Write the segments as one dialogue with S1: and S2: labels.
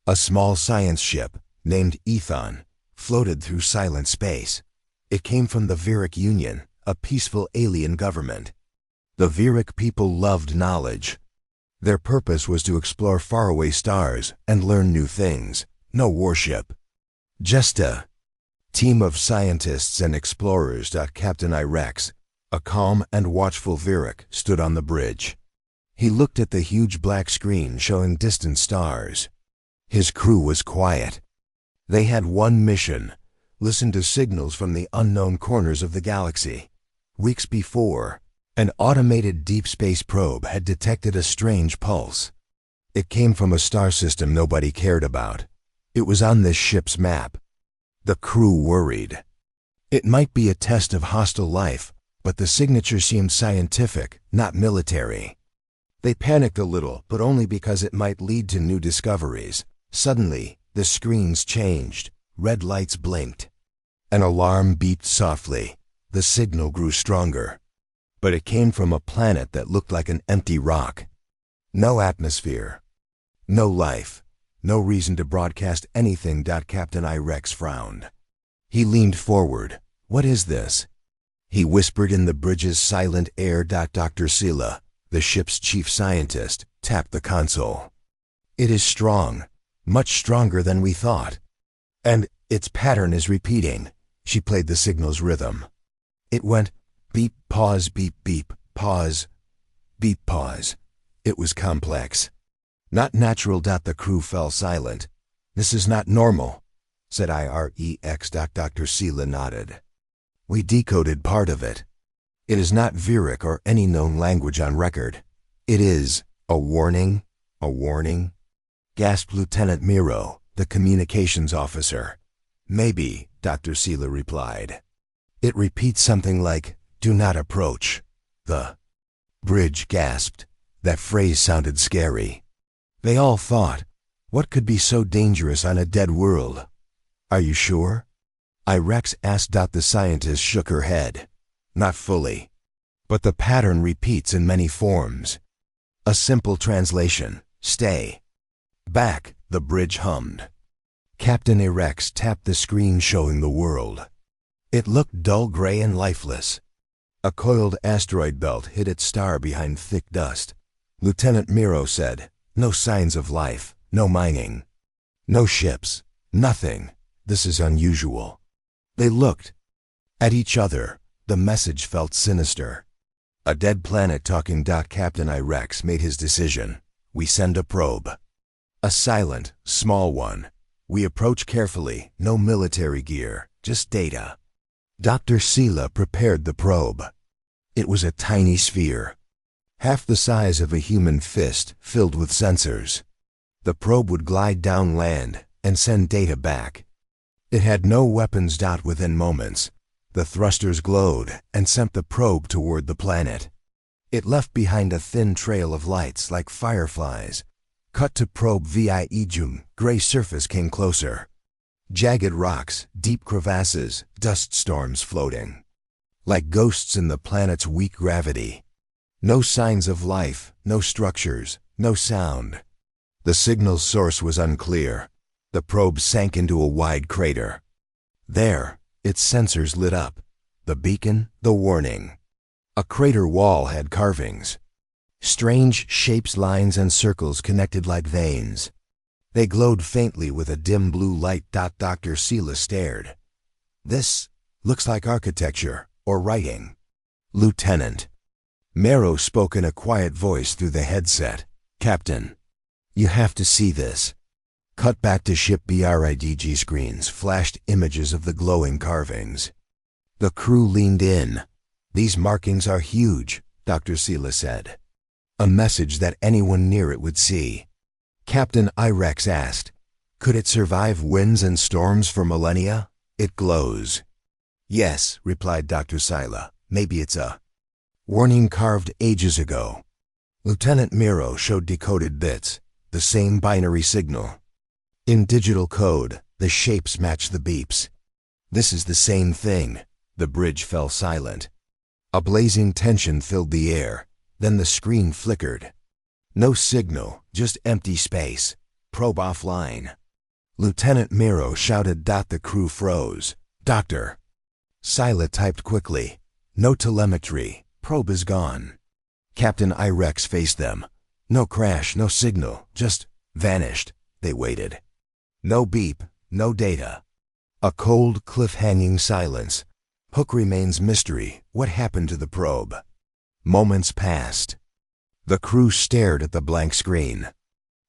S1: A small science ship, named Ethon, floated through silent space. It came from the Viric Union, a peaceful alien government. The Viric people loved knowledge. Their purpose was to explore faraway stars and learn new things. No warship. Just a team of scientists and explorers. Captain Irex, a calm and watchful Viric, stood on the bridge. He looked at the huge black screen showing distant stars. His crew was quiet. They had one mission: listen to signals from the unknown corners of the galaxy. Weeks before, an automated deep space probe had detected a strange pulse. It came from a star system nobody cared about. It was on this ship's map. The crew worried. It might be a test of hostile life, but the signature seemed scientific, not military. They panicked a little, but only because it might lead to new discoveries. Suddenly, the screens changed. Red lights blinked. An alarm beeped softly. The signal grew stronger. But it came from a planet that looked like an empty rock. No atmosphere. No life. No reason to broadcast anything. Captain Irex frowned. He leaned forward. What is this? He whispered in the bridge's silent air. Dr. Sela, the ship's chief scientist, tapped the console. It is strong. Much stronger than we thought. And its pattern is repeating. She played the signal's rhythm. It went beep, pause, beep, beep, pause, beep, pause. It was complex. Not natural. The crew fell silent. This is not normal, said Irex. Dr. Sela nodded. We decoded part of it. It is not Viric or any known language on record. It is a warning, gasped Lieutenant Miro, the communications officer. Maybe, Dr. Sela replied. It repeats something like, do not approach. The bridge gasped. That phrase sounded scary. They all thought, what could be so dangerous on a dead world? Are you sure? Irex asked. The scientist shook her head. Not fully. But the pattern repeats in many forms. A simple translation, stay. Back, the bridge hummed. Captain Irex tapped the screen showing the world. It looked dull gray and lifeless. A coiled asteroid belt hid its star behind thick dust. Lieutenant Miro said, no signs of life, no mining. No ships, nothing. This is unusual. They looked at each other. The message felt sinister. A dead planet talking. Captain Irex made his decision. We send a probe. A silent, small one. We approach carefully, no military gear, just data. Dr. Sela prepared the probe. It was a tiny sphere, half the size of a human fist, filled with sensors. The probe would glide down land and send data back. It had no weapons. Within moments, the thrusters glowed and sent the probe toward the planet. It left behind a thin trail of lights like fireflies. Cut to probe Viejum. Gray surface came closer. Jagged rocks, deep crevasses, dust storms floating. Like ghosts in the planet's weak gravity. No signs of life, no structures, no sound. The signal's source was unclear. The probe sank into a wide crater. There, its sensors lit up. The beacon, the warning. A crater wall had carvings. Strange shapes, lines, and circles connected like veins. They glowed faintly with a dim blue light. Dr. Sela stared. This looks like architecture or writing. Lieutenant Miro spoke in a quiet voice through the headset. Captain, you have to see this. Cut back to ship. Bridg screens flashed images of the glowing carvings. The crew leaned in. These markings are huge, Dr. Sela said. A message that anyone near it would see. Captain Irex asked, could it survive winds and storms for millennia? It glows. Yes, replied Dr. Sela. Maybe it's a warning carved ages ago. Lieutenant Miro showed decoded bits, the same binary signal. In digital code, the shapes match the beeps. This is the same thing. The bridge fell silent. A blazing tension filled the air. Then the screen flickered. No signal, just empty space. probe offline. Lieutenant Miro shouted. The crew froze. Doctor. Sila typed quickly. No telemetry. Probe is gone. Captain Irex faced them. No crash, no signal, just vanished. They waited. No beep, no data. A cold, cliff-hanging silence. Hook remains mystery. What happened to the probe? Moments passed. The crew stared at the blank screen.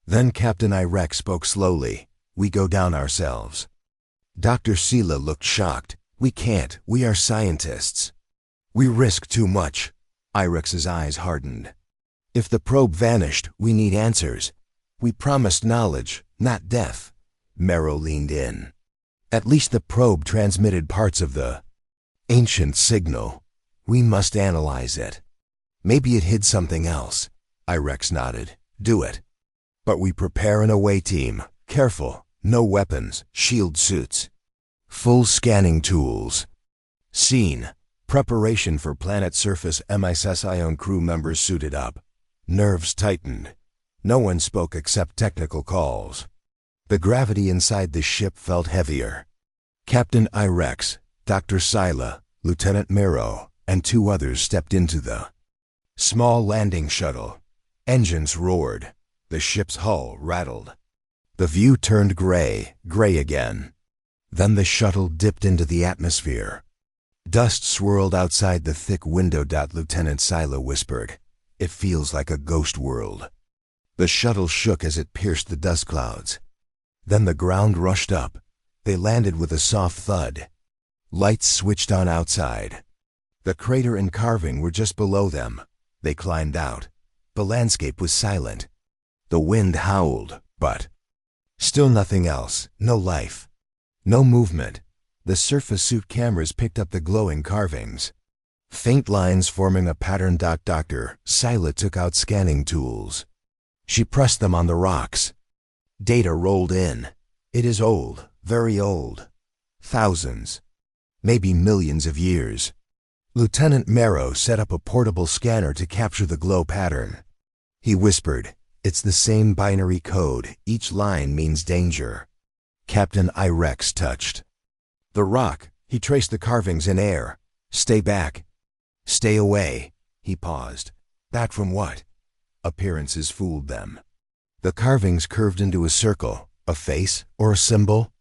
S1: Then Captain Irex spoke slowly. We go down ourselves. Dr. Sila looked shocked. We can't. We are scientists. We risk too much. Irex's eyes hardened. If the probe vanished, we need answers. We promised knowledge, not death. Mero leaned in. At least the probe transmitted parts of the ancient signal. We must analyze it. Maybe it hid something else. Irex nodded. Do it. But we prepare an away team. Careful. No weapons, shield suits. Full scanning tools. Scene. Preparation for planet surface. MISS Ion crew members suited up. Nerves tightened. No one spoke except technical calls. The gravity inside the ship felt heavier. Captain Irex, Dr. Sila, Lieutenant Miro, and 2 others stepped into the small landing shuttle. Engines roared. The ship's hull rattled. The view turned gray again. Then the shuttle dipped into the atmosphere. Dust swirled outside the thick window. Lieutenant Sila whispered. It feels like a ghost world. The shuttle shook as it pierced the dust clouds. Then the ground rushed up. They landed with a soft thud. Lights switched on outside. The crater and carving were just below them. They climbed out. The landscape was silent. The wind howled, but still nothing else. No life. No movement. The surface suit cameras picked up the glowing carvings. Faint lines forming a pattern. Dr. Sila took out scanning tools. She pressed them on the rocks. Data rolled in. It is old, very old. Thousands, maybe millions of years. Lieutenant Mero set up a portable scanner to capture the glow pattern. He whispered, it's the same binary code. Each line means danger. Captain Irex touched the rock. He traced the carvings in air. Stay back. Stay away. He paused. Back from what? Appearances fooled them. The carvings curved into a circle, a face, or a symbol.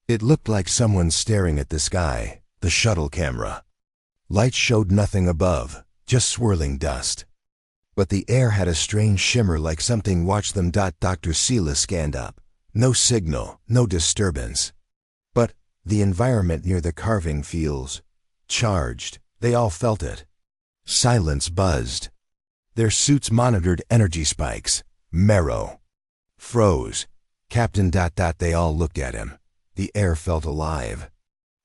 S1: It looked like someone staring at the sky, the shuttle camera. Lights showed nothing above, just swirling dust. But the air had a strange shimmer, like something watched them. Dr. Sila scanned up. No signal, no disturbance. But the environment near the carving feels charged. They all felt it. Silence buzzed. Their suits monitored energy spikes. Mero froze. Captain. They all looked at him. The air felt alive.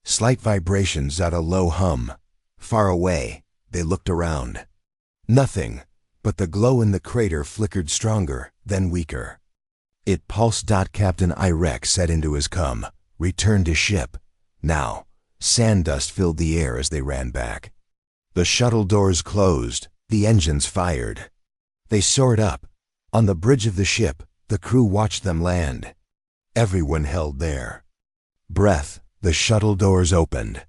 S1: Slight vibrations. A low hum. Far away, they looked around. Nothing, but the glow in the crater flickered stronger, then weaker. It pulsed. Captain Irex said into his cum. Return to ship. Now. Sand dust filled the air as they ran back. The shuttle doors closed. The engines fired. They soared up. On the bridge of the ship, the crew watched them land. Everyone held their breath. The shuttle doors opened.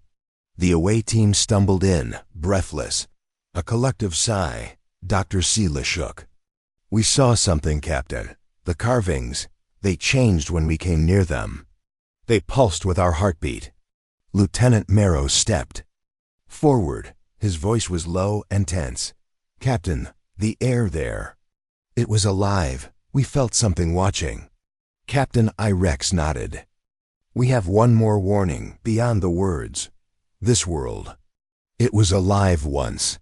S1: The away team stumbled in, breathless. A collective sigh. Dr. Sila shook. We saw something, Captain. The carvings. They changed when we came near them. They pulsed with our heartbeat. Lieutenant Mero stepped forward. His voice was low and tense. Captain, the air there. It was alive. We felt something watching. Captain Irex nodded. We have one more warning, beyond the words. This world. It was alive once.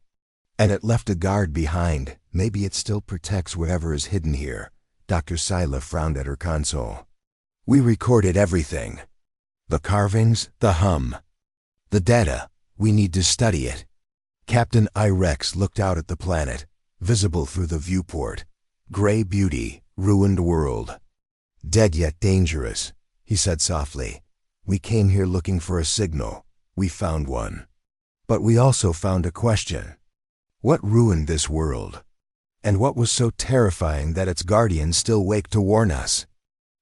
S1: And it left a guard behind. Maybe it still protects whatever is hidden here. Dr. Sila frowned at her console. We recorded everything. The carvings, the hum. The data. We need to study it. Captain Irex looked out at the planet, visible through the viewport. Gray beauty, ruined world. Dead yet dangerous, he said softly. We came here looking for a signal. We found one. But we also found a question. What ruined this world? And what was so terrifying that its guardians still wake to warn us?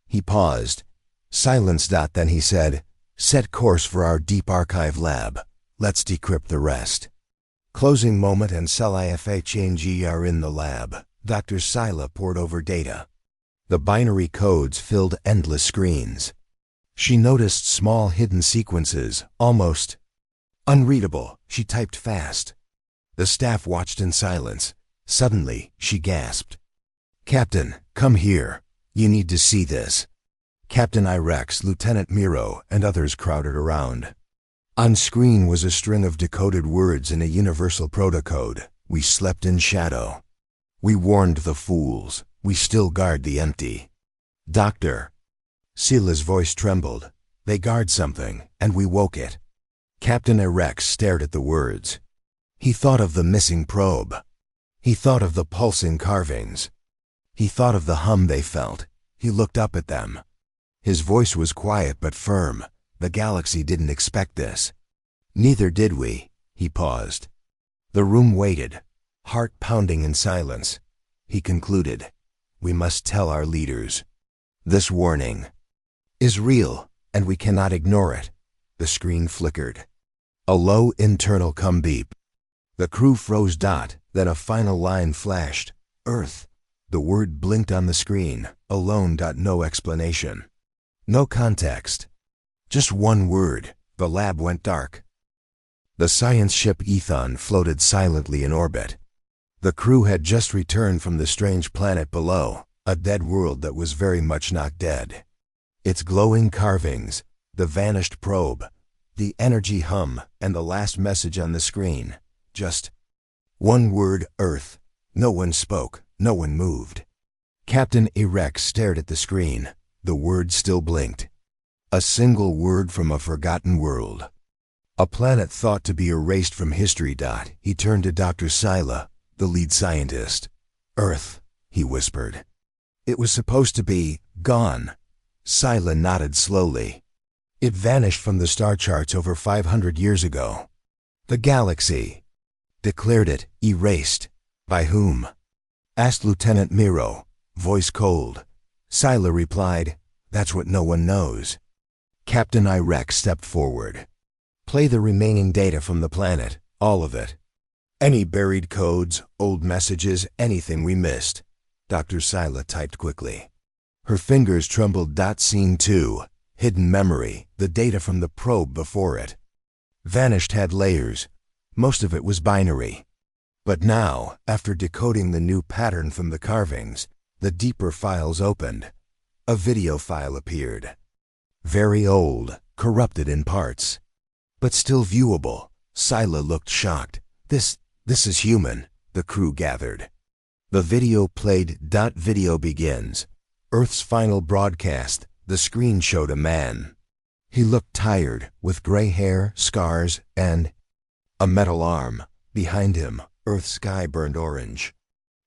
S1: He paused. Silence. Then he said, "Set course for our deep archive lab. Let's decrypt the rest." Closing moment and scifi change are in the lab. Dr. Sila pored over data. The binary codes filled endless screens. She noticed small hidden sequences, almost unreadable. She typed fast. The staff watched in silence. Suddenly, she gasped. "Captain, come here. You need to see this." Captain Irex, Lieutenant Miro, and others crowded around. On screen was a string of decoded words in a universal protocode. "We slept in shadow. We warned the fools. We still guard the empty." "Doctor." Sila's voice trembled. "They guard something, and we woke it." Captain Irex stared at the words. He thought of the missing probe. He thought of the pulsing carvings. He thought of the hum they felt. He looked up at them. His voice was quiet but firm. The galaxy didn't expect this. "Neither did we." He paused. The room waited, heart pounding in silence. He concluded, "We must tell our leaders. This warning is real, and we cannot ignore it." The screen flickered. A low internal beep. The crew froze. Then a final line flashed. "Earth." The word blinked on the screen, alone. No explanation. No context. Just one word. The lab went dark. The science ship Ethon floated silently in orbit. The crew had just returned from the strange planet below, a dead world that was very much not dead. Its glowing carvings, the vanished probe, the energy hum, and the last message on the screen. Just one word: Earth. No one spoke. No one moved. Captain Irex stared at the screen. The word still blinked. A single word from a forgotten world. A planet thought to be erased from history. He turned to Dr. Sila, the lead scientist. "Earth," he whispered. "It was supposed to be gone." Sila nodded slowly. "It vanished from the star charts over 500 years ago. The galaxy declared it erased." "By whom?" asked Lieutenant Miro, voice cold. Sila replied, "That's what no one knows." Captain Irex stepped forward. "Play the remaining data from the planet, all of it. Any buried codes, old messages, anything we missed." Dr. Sila typed quickly. Her fingers trembled. Scene 2, hidden memory, the data from the probe before it. Vanished had layers. Most of it was binary. But now, after decoding the new pattern from the carvings, the deeper files opened. A video file appeared. Very old, corrupted in parts, but still viewable. Sila looked shocked. This is human," the crew gathered. The video played. Video begins. Earth's final broadcast. The screen showed a man. He looked tired, with gray hair, scars, and a metal arm. Behind him, Earth's sky burned orange.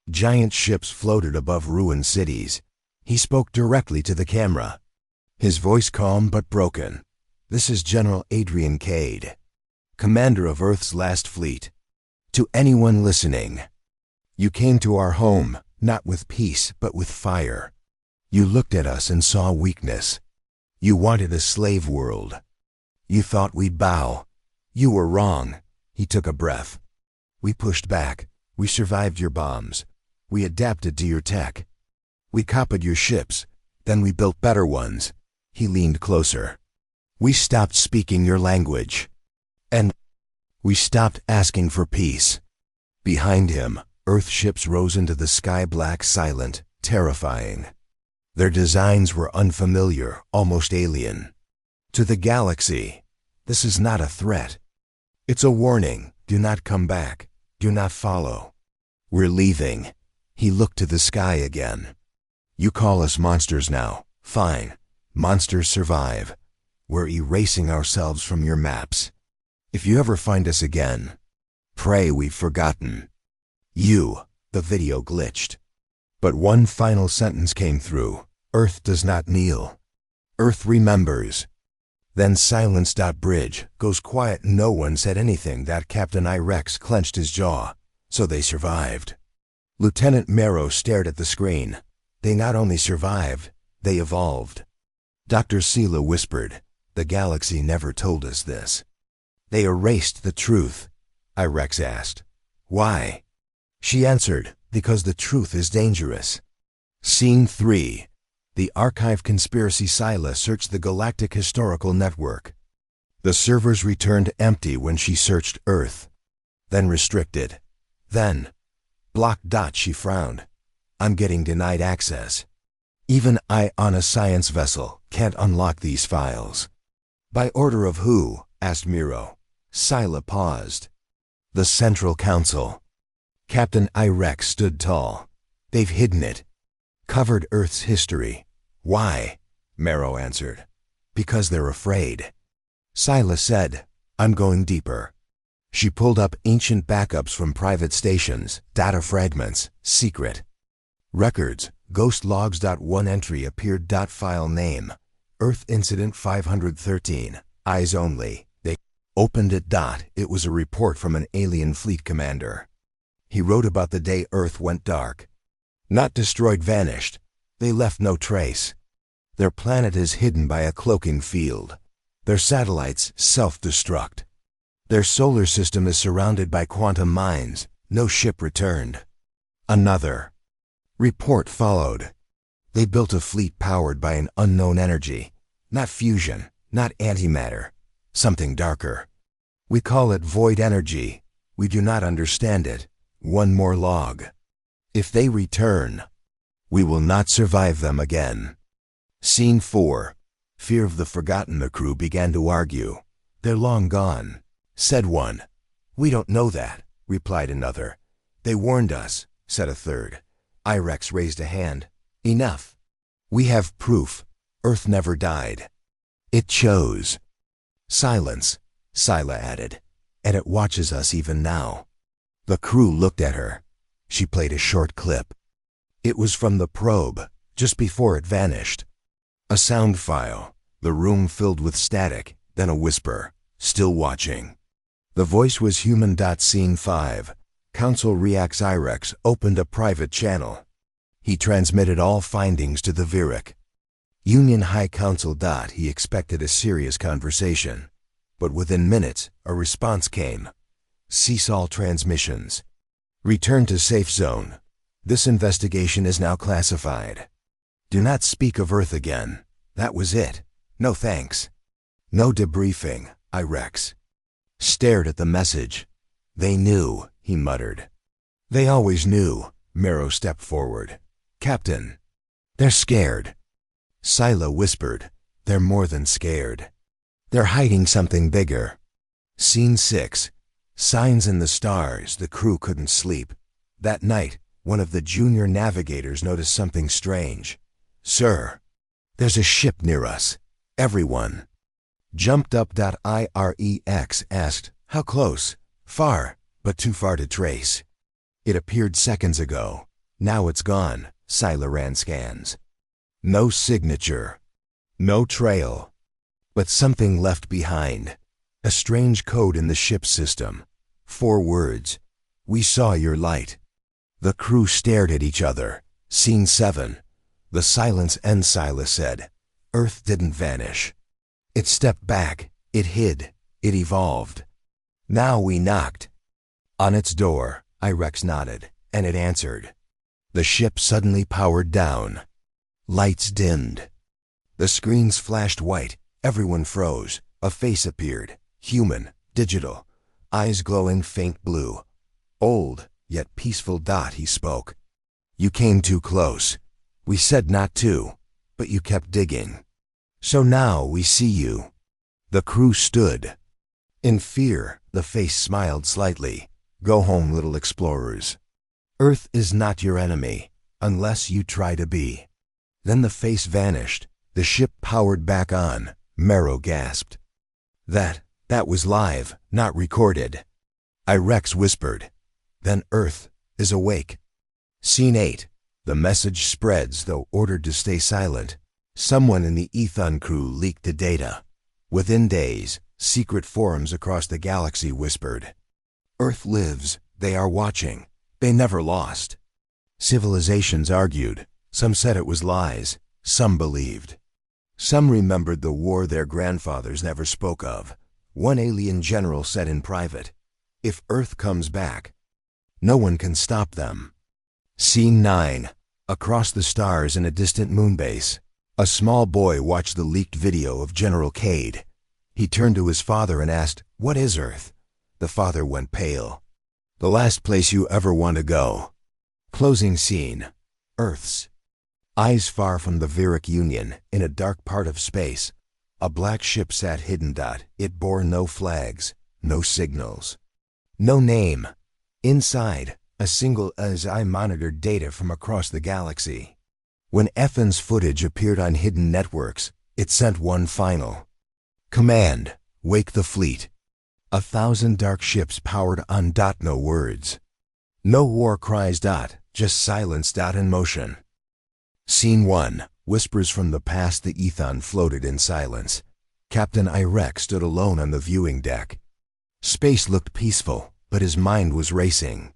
S1: Giant ships floated above ruined cities. He spoke directly to the camera. His voice calm but broken. "This is General Adrian Cade, commander of Earth's last fleet. To anyone listening, you came to our home, not with peace, but with fire. You looked at us and saw weakness. You wanted a slave world. You thought we'd bow. You were wrong." He took a breath. "We pushed back. We survived your bombs. We adapted to your tech. We copied your ships. Then we built better ones." He leaned closer. "We stopped speaking your language. And we stopped asking for peace." Behind him, Earth ships rose into the sky, black, silent, terrifying. Their designs were unfamiliar, almost alien. To the galaxy, this is not a threat. It's a warning. Do not come back. Do not follow. We're leaving. He looked to the sky again. "You call us monsters now. Fine. Monsters survive. We're erasing ourselves from your maps. If you ever find us again, pray we've forgotten you." The video glitched. But one final sentence came through. "Earth does not kneel. Earth remembers." Then silence. Bridge goes quiet. No one said anything. Captain Irex clenched his jaw. So they survived. Lieutenant Mero stared at the screen. They not only survived, They evolved. Dr. Sela whispered, "The galaxy never told us this." "They erased the truth," Irex asked. "Why?" She answered, "Because the truth is dangerous." Scene 3. The Archive Conspiracy Scylla searched the Galactic Historical Network. The servers returned empty when she searched Earth. Then restricted. Then blocked. She frowned. "I'm getting denied access. Even I on a science vessel can't unlock these files." "By order of who?" asked Miro. Scylla paused. "The Central Council." Captain Irex stood tall. "They've hidden it. Covered Earth's history." "Why?" Miro answered. "Because they're afraid." Scylla said, "I'm going deeper." She pulled up ancient backups from private stations, data fragments, secret records, ghost logs. One entry appeared. File name, Earth Incident 513, eyes only. They opened it. It was a report from an alien fleet commander. He wrote about the day Earth went dark. Not destroyed, vanished. They left no trace. Their planet is hidden by a cloaking field. Their satellites self-destruct. Their solar system is surrounded by quantum mines. No ship returned. Another report followed. They built a fleet powered by an unknown energy. Not fusion, not antimatter. Something darker. We call it void energy. We do not understand it. One more log. If they return, we will not survive them again. Scene 4. Fear of the forgotten. The crew began to argue. "They're long gone," said one. "We don't know that," replied another. "They warned us," said a third. Irex raised a hand. "Enough. We have proof. Earth never died. It chose." "Silence," Scylla added. "And it watches us even now." The crew looked at her. She played a short clip. It was from the probe, just before it vanished. A sound file. The room filled with static, then a whisper. "Still watching." The voice was human. Scene 5. Council reacts. Irex opened a private channel. He transmitted all findings to the Viric. Union High Council. He expected a serious conversation. But within minutes, a response came. "Cease all transmissions. Return to safe zone. This investigation is now classified. Do not speak of Earth again. That was it. No thanks." "No debriefing." Irex stared at the message. "They knew," he muttered. "They always knew." Miro stepped forward. "Captain, they're scared." Scylla whispered, "They're more than scared. They're hiding something bigger." Scene 6. Signs in the stars. The crew couldn't sleep. That night, one of the junior navigators noticed something strange. "Sir, there's a ship near us." Everyone jumped up. Irex asked, "How close?" "Far, but too far to trace. It appeared seconds ago. Now it's gone." Scylla ran scans. No signature. No trail. But something left behind. A strange code in the ship's system. 4 words. "We saw your light." The crew stared at each other. Scene 7. The silence ends. Scylla said, "Earth didn't vanish. It stepped back. It hid. It evolved. Now we knocked on its door." Irex nodded, and it answered. The ship suddenly powered down. Lights dimmed. The screens flashed white. Everyone froze. A face appeared. Human, digital, eyes glowing faint blue. Old, yet peaceful. He spoke. "You came too close. We said not to, but you kept digging. So now we see you." The crew stood. In fear, the face smiled slightly. "Go home, little explorers. Earth is not your enemy, unless you try to be." Then the face vanished. The ship powered back on. Mero gasped. That was live, not recorded." Irex whispered. "Then Earth is awake." Scene 8. The message spreads, though ordered to stay silent. Someone in the Ethon crew leaked the data. Within days, secret forums across the galaxy whispered, "Earth lives. They are watching. They never lost." Civilizations argued. Some said it was lies. Some believed. Some remembered the war their grandfathers never spoke of. One alien general said in private, "If Earth comes back, no one can stop them." Scene 9. Across the stars in a distant moonbase. A small boy watched the leaked video of General Cade. He turned to his father and asked, "What is Earth?" The father went pale. "The last place you ever want to go." Closing scene. Earth's. Eyes far from the Viric Union, in a dark part of space, a black ship sat hidden. It bore no flags, no signals, no name. Inside, a single eye monitored data from across the galaxy. When Effen's footage appeared on hidden networks, it sent one final command: wake the fleet. 1,000 dark ships powered on. No words. No war cries. Just silence. In motion. Scene 1. Whispers from the past. The Ethon floated in silence. Captain Irek stood alone on the viewing deck. Space looked peaceful, but his mind was racing.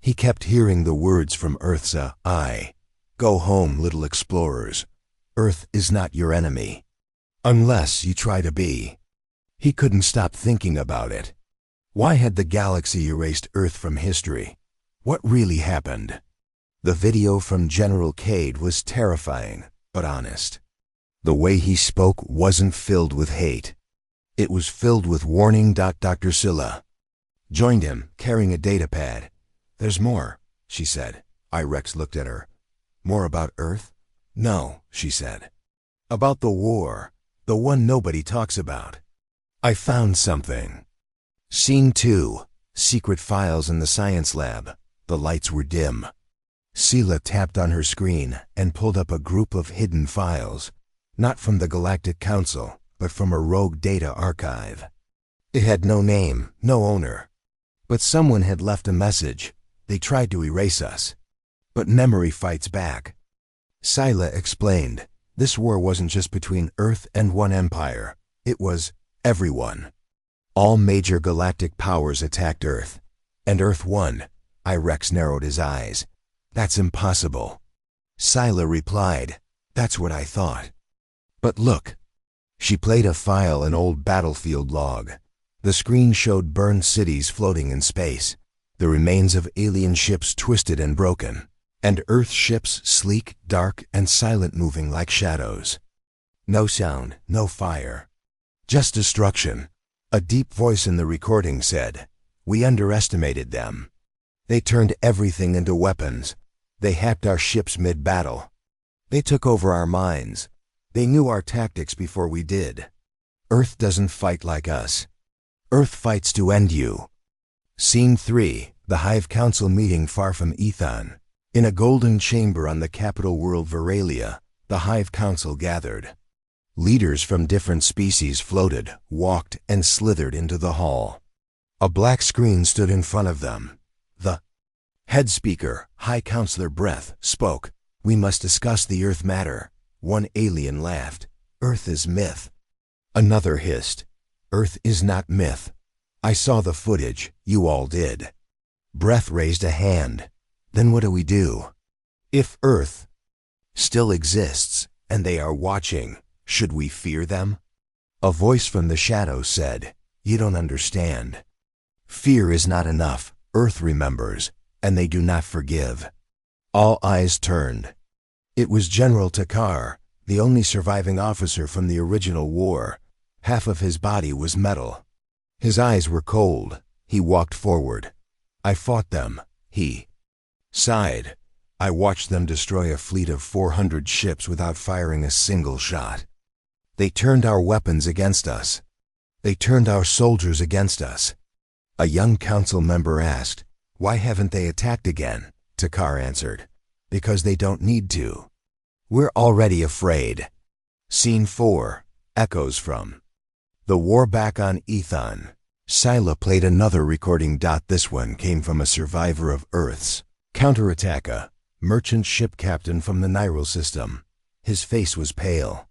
S1: He kept hearing the words from Earth's eye. "Go home, little explorers. Earth is not your enemy. Unless you try to be." He couldn't stop thinking about it. Why had the galaxy erased Earth from history? What really happened? The video from General Cade was terrifying, but honest. The way he spoke wasn't filled with hate. It was filled with warning. Dr. Scylla joined him, carrying a datapad. "There's more," she said. Irex looked at her. "More about Earth?" "No," she said. "About the war, the one nobody talks about. I found something." Scene 2. Secret files in the science lab. The lights were dim. Scylla tapped on her screen and pulled up a group of hidden files, not from the Galactic Council, but from a rogue data archive. It had no name, no owner. But someone had left a message. "They tried to erase us, but memory fights back." Scylla explained, this war wasn't just between Earth and one empire. It was everyone. All major galactic powers attacked Earth, and Earth won. Irex narrowed his eyes. "That's impossible." Scylla replied, "That's what I thought. But look." She played a file, an old battlefield log. The screen showed burned cities floating in space, the remains of alien ships twisted and broken, and Earth ships sleek, dark, and silent, moving like shadows. No sound, no fire. Just destruction. A deep voice in the recording said, "We underestimated them. They turned everything into weapons. They hacked our ships mid-battle. They took over our minds. They knew our tactics before we did. Earth doesn't fight like us. Earth fights to end you." Scene 3. The Hive Council meeting far from Ethon. In a golden chamber on the capital world Veralia, the Hive Council gathered. Leaders from different species floated, walked, and slithered into the hall. A black screen stood in front of them. The head speaker, High Counselor Breath, spoke. "We must discuss the Earth matter." One alien laughed. "Earth is myth." Another hissed. "Earth is not myth. I saw the footage, you all did." Breath raised a hand. "Then what do we do? If Earth still exists, and they are watching, should we fear them?" A voice from the shadows said, "You don't understand. Fear is not enough. Earth remembers, and they do not forgive." All eyes turned. It was General Takar, the only surviving officer from the original war. Half of his body was metal. His eyes were cold. He walked forward. "I fought them," he sighed. "I watched them destroy a fleet of 400 ships without firing a single shot. They turned our weapons against us. They turned our soldiers against us." A young council member asked, "Why haven't they attacked again?" Takar answered, "Because they don't need to. We're already afraid." Scene 4. Echoes from the war back on Ethon. Scylla played another recording. This one came from a survivor of Earth's counterattack, a merchant ship captain from the Niral system. His face was pale.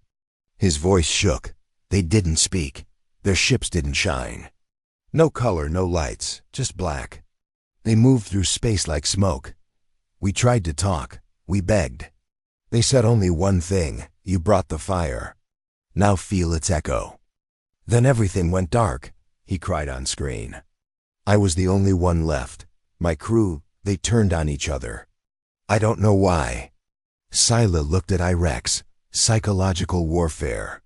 S1: His voice shook. They didn't speak. Their ships didn't shine. No color, no lights, just black. They moved through space like smoke. We tried to talk. We begged. They said only one thing: You brought the fire. Now feel its echo. Then everything went dark, he cried on screen. I was the only one left. My crew, they turned on each other. I don't know why. Scylla looked at Irex. Psychological warfare.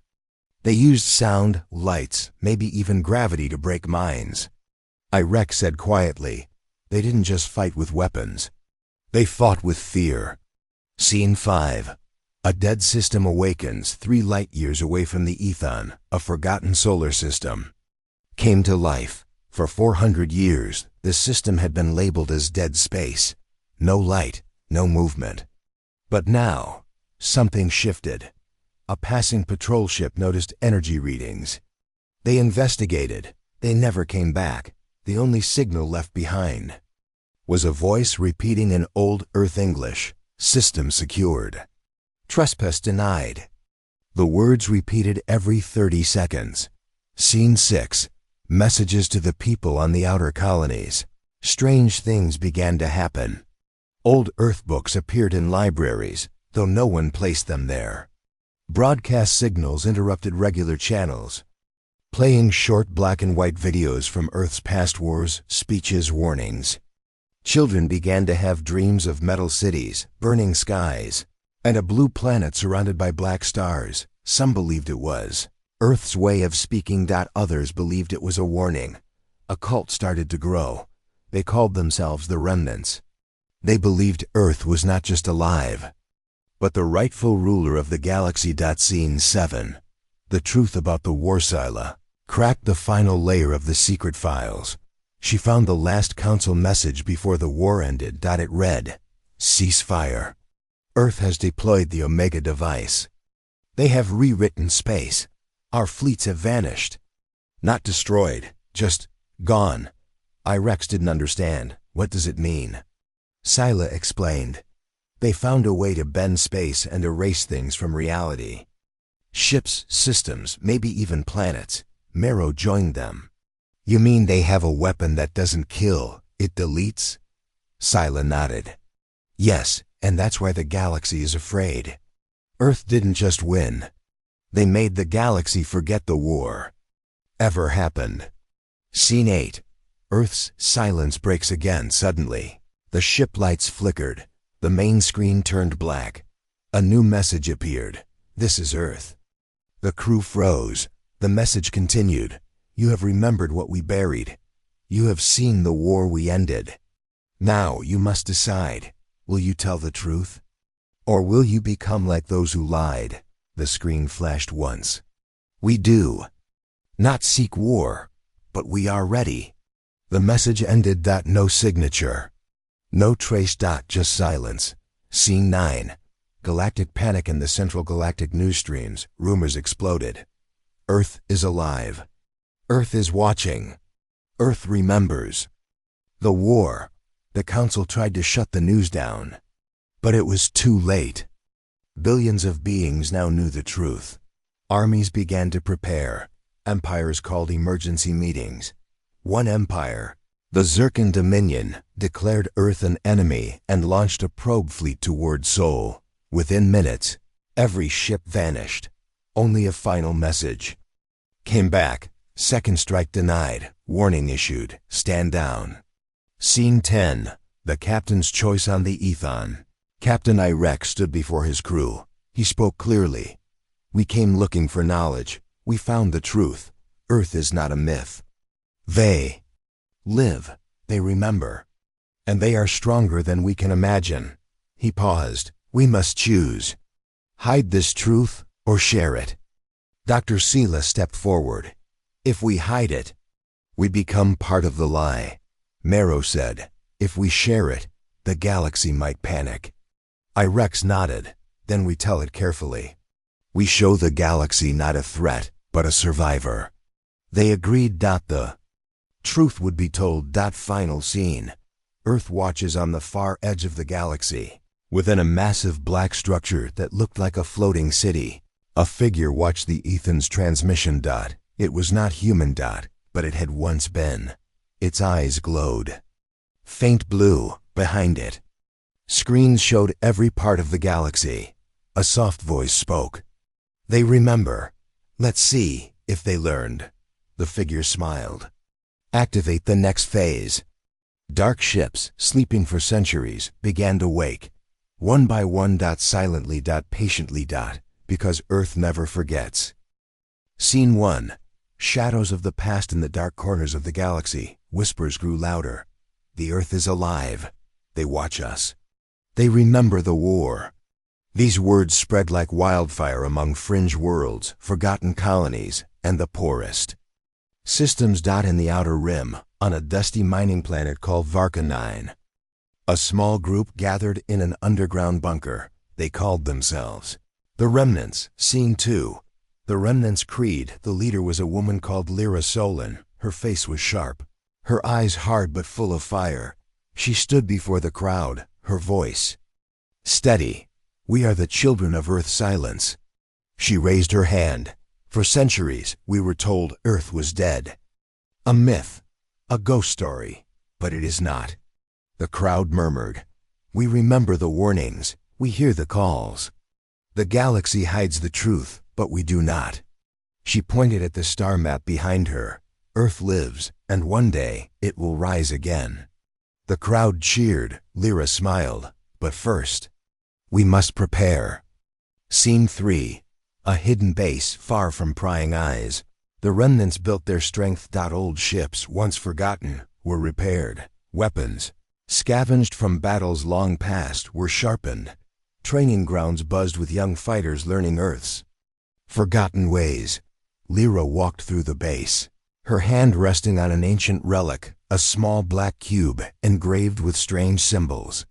S1: They used sound, lights, maybe even gravity to break minds. Irex said quietly, they didn't just fight with weapons. They fought with fear. Scene 5. A dead system awakens 3 light-years away from the Ethon, a forgotten solar system. Came to life. For 400 years, the system had been labeled as dead space. No light, no movement. But now, something shifted. A passing patrol ship noticed energy readings. They investigated. They never came back. The only signal left behind was a voice repeating in old Earth English, "System secured. Trespass denied." The words repeated every 30 seconds. Scene 6. Messages to the people on the outer colonies. Strange things began to happen. Old Earth books appeared in libraries, though no one placed them there. Broadcast signals interrupted regular channels, playing short black and white videos from Earth's past wars, speeches, warnings. Children began to have dreams of metal cities, burning skies, and a blue planet surrounded by black stars. Some believed it was Earth's way of speaking. Others believed it was a warning. A cult started to grow. They called themselves the Remnants. They believed Earth was not just alive, but the rightful ruler of the galaxy. Scene 7. The truth about the war. Scylla cracked the final layer of the secret files. She found the last council message before the war ended. It read, "Ceasefire. Earth has deployed the Omega device. They have rewritten space. Our fleets have vanished. Not destroyed, just gone." Irex didn't understand. What does it mean? Scylla explained. They found a way to bend space and erase things from reality. Ships, systems, maybe even planets. Marrow joined them. You mean they have a weapon that doesn't kill, it deletes? Scylla nodded. Yes, and that's why the galaxy is afraid. Earth didn't just win. They made the galaxy forget the war ever happened. Scene 8. Earth's silence breaks again suddenly. The ship lights flickered. The main screen turned black. A new message appeared. This is Earth. The crew froze. The message continued. You have remembered what we buried. You have seen the war we ended. Now you must decide. Will you tell the truth? Or will you become like those who lied? The screen flashed once. We do not seek war, but we are ready. The message ended. No signature. No trace. Just silence. Scene 9. Galactic panic in the central galactic news streams. Rumors exploded. Earth is alive. Earth is watching. Earth remembers. The war. The council tried to shut the news down, but it was too late. Billions of beings now knew the truth. Armies began to prepare. Empires called emergency meetings. One empire, the Zircon Dominion, declared Earth an enemy and launched a probe fleet toward Sol. Within minutes, every ship vanished. Only a final message came back. Second strike denied. Warning issued. Stand down. Scene 10. The captain's choice on the Ethon. Captain Irex stood before his crew. He spoke clearly. We came looking for knowledge. We found the truth. Earth is not a myth. They live. They remember. And they are stronger than we can imagine. He paused. We must choose. Hide this truth or share it. Dr. Sela stepped forward. If we hide it, we become part of the lie. Marrow said, if we share it, the galaxy might panic. Irex nodded. Then we tell it carefully. We show the galaxy not a threat, but a survivor. They agreed. The truth would be told. Final scene. Earth watches on the far edge of the galaxy. Within a massive black structure that looked like a floating city, a figure watched the Ethon's transmission. It was not human. But it had once been. Its eyes glowed. Faint blue behind it. Screens showed every part of the galaxy. A soft voice spoke. They remember. Let's see if they learned. The figure smiled. Activate the next phase. Dark ships, sleeping for centuries, began to wake. One by one. Silently. Patiently. Because Earth never forgets. Scene 1. Shadows of the past in the dark corners of the galaxy. Whispers grew louder. The Earth is alive. They watch us. They remember the war. These words spread like wildfire among fringe worlds, forgotten colonies, and the poorest. Systems. In the outer rim, on a dusty mining planet called Varka 9. A small group gathered in an underground bunker. They called themselves the Remnants. Scene 2. The Remnants' creed. The leader was a woman called Lyra Solon. Her face was sharp, her eyes hard but full of fire. She stood before the crowd, her voice steady. We are the children of Earth's silence. She raised her hand. For centuries, we were told Earth was dead. A myth, a ghost story, but it is not. The crowd murmured. We remember the warnings, we hear the calls. The galaxy hides the truth, but we do not. She pointed at the star map behind her. Earth lives, and one day, it will rise again. The crowd cheered. Lyra smiled. But first, we must prepare. Scene 3. A hidden base far from prying eyes. The Remnants built their strength. Old ships, once forgotten, were repaired. Weapons, scavenged from battles long past, were sharpened. Training grounds buzzed with young fighters learning Earth's forgotten ways. Lyra walked through the base, her hand resting on an ancient relic, a small black cube engraved with strange symbols.